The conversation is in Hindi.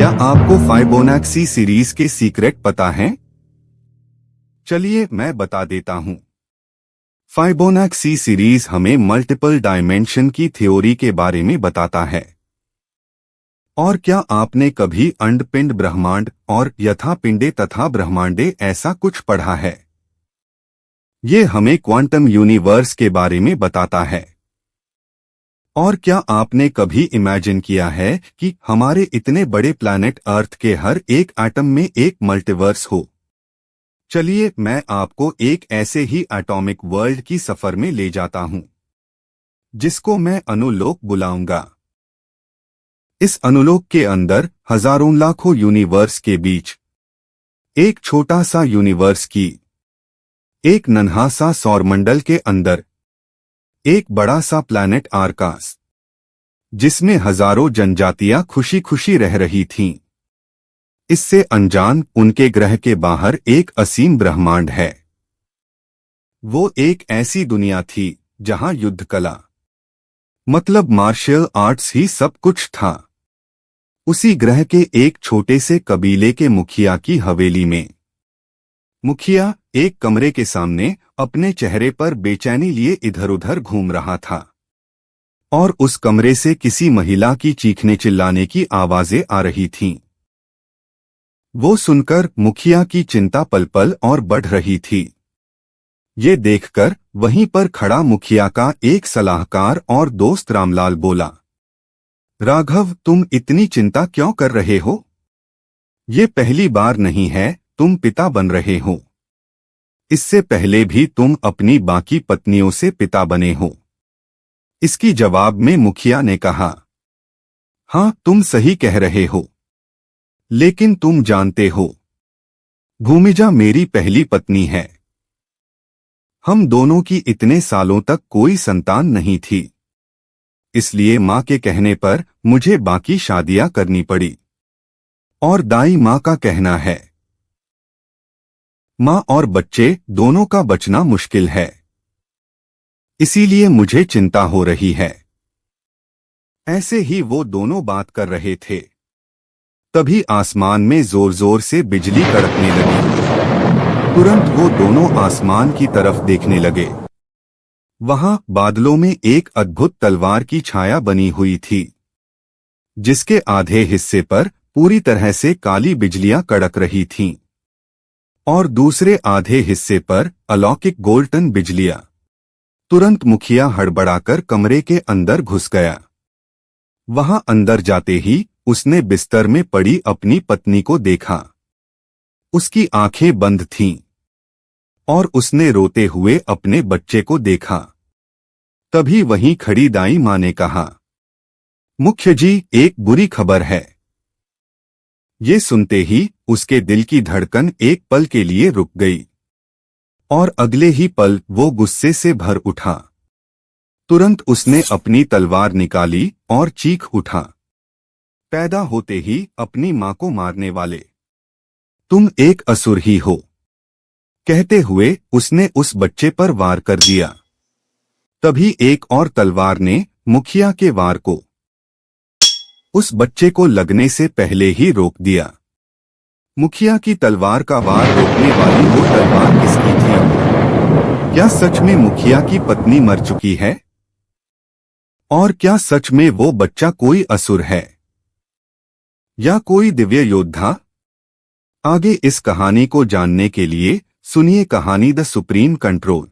क्या आपको फाइबोनाक्सी सीरीज के सीक्रेट पता है? चलिए मैं बता देता हूं। फाइबोनाक्सी सीरीज हमें मल्टीपल डायमेंशन की थ्योरी के बारे में बताता है। और क्या आपने कभी अंडपिंड ब्रह्मांड और यथा पिंडे तथा ब्रह्मांडे ऐसा कुछ पढ़ा है? ये हमें क्वांटम यूनिवर्स के बारे में बताता है। और क्या आपने कभी इमेजिन किया है कि हमारे इतने बड़े प्लैनेट अर्थ के हर एक एटम में एक मल्टीवर्स हो? चलिए मैं आपको एक ऐसे ही एटॉमिक वर्ल्ड की सफर में ले जाता हूं, जिसको मैं अनुलोक बुलाऊंगा। इस अनुलोक के अंदर हजारों लाखों यूनिवर्स के बीच एक छोटा सा यूनिवर्स की एक नन्हा सा सौरमंडल के अंदर एक बड़ा सा प्लैनेट आर्कास, जिसमें हजारों जनजातियां खुशी खुशी रह रही थीं। इससे अनजान उनके ग्रह के बाहर एक असीम ब्रह्मांड है। वो एक ऐसी दुनिया थी जहां युद्ध कला मतलब मार्शल आर्ट्स ही सब कुछ था। उसी ग्रह के एक छोटे से कबीले के मुखिया की हवेली में मुखिया एक कमरे के सामने अपने चेहरे पर बेचैनी लिए इधर उधर घूम रहा था, और उस कमरे से किसी महिला की चीखने चिल्लाने की आवाजें आ रही थीं। वो सुनकर मुखिया की चिंता पल पल और बढ़ रही थी। ये देखकर वहीं पर खड़ा मुखिया का एक सलाहकार और दोस्त रामलाल बोला, राघव, तुम इतनी चिंता क्यों कर रहे हो? ये पहली बार नहीं है तुम पिता बन रहे हो। इससे पहले भी तुम अपनी बाकी पत्नियों से पिता बने हो। इसकी जवाब में मुखिया ने कहा, हाँ तुम सही कह रहे हो, लेकिन तुम जानते हो भूमिजा मेरी पहली पत्नी है। हम दोनों की इतने सालों तक कोई संतान नहीं थी, इसलिए माँ के कहने पर मुझे बाकी शादियां करनी पड़ी। और दाई माँ का कहना है माँ और बच्चे दोनों का बचना मुश्किल है, इसीलिए मुझे चिंता हो रही है। ऐसे ही वो दोनों बात कर रहे थे, तभी आसमान में जोर जोर से बिजली कड़कने लगी। तुरंत वो दोनों आसमान की तरफ देखने लगे। वहां बादलों में एक अद्भुत तलवार की छाया बनी हुई थी, जिसके आधे हिस्से पर पूरी तरह से काली बिजलियां कड़क रही थीं, और दूसरे आधे हिस्से पर अलौकिक गोल्डन बिजलियां। तुरंत मुखिया हड़बड़ाकर कमरे के अंदर घुस गया। वहां अंदर जाते ही उसने बिस्तर में पड़ी अपनी पत्नी को देखा। उसकी आंखें बंद थीं, और उसने रोते हुए अपने बच्चे को देखा। तभी वहीं खड़ी दाई माँ ने कहा, मुख्य जी, एक बुरी खबर है। ये सुनते ही उसके दिल की धड़कन एक पल के लिए रुक गई, और अगले ही पल वो गुस्से से भर उठा। तुरंत उसने अपनी तलवार निकाली और चीख उठा, पैदा होते ही अपनी मां को मारने वाले, तुम एक असुर ही हो। कहते हुए उसने उस बच्चे पर वार कर दिया। तभी एक और तलवार ने मुखिया के वार को उस बच्चे को लगने से पहले ही रोक दिया। मुखिया की तलवार का वार रोकने वाली वो तलवार किसकी थी? क्या सच में मुखिया की पत्नी मर चुकी है? और क्या सच में वो बच्चा कोई असुर है या कोई दिव्य योद्धा? आगे इस कहानी को जानने के लिए सुनिए कहानी द सुप्रीम कंट्रोल।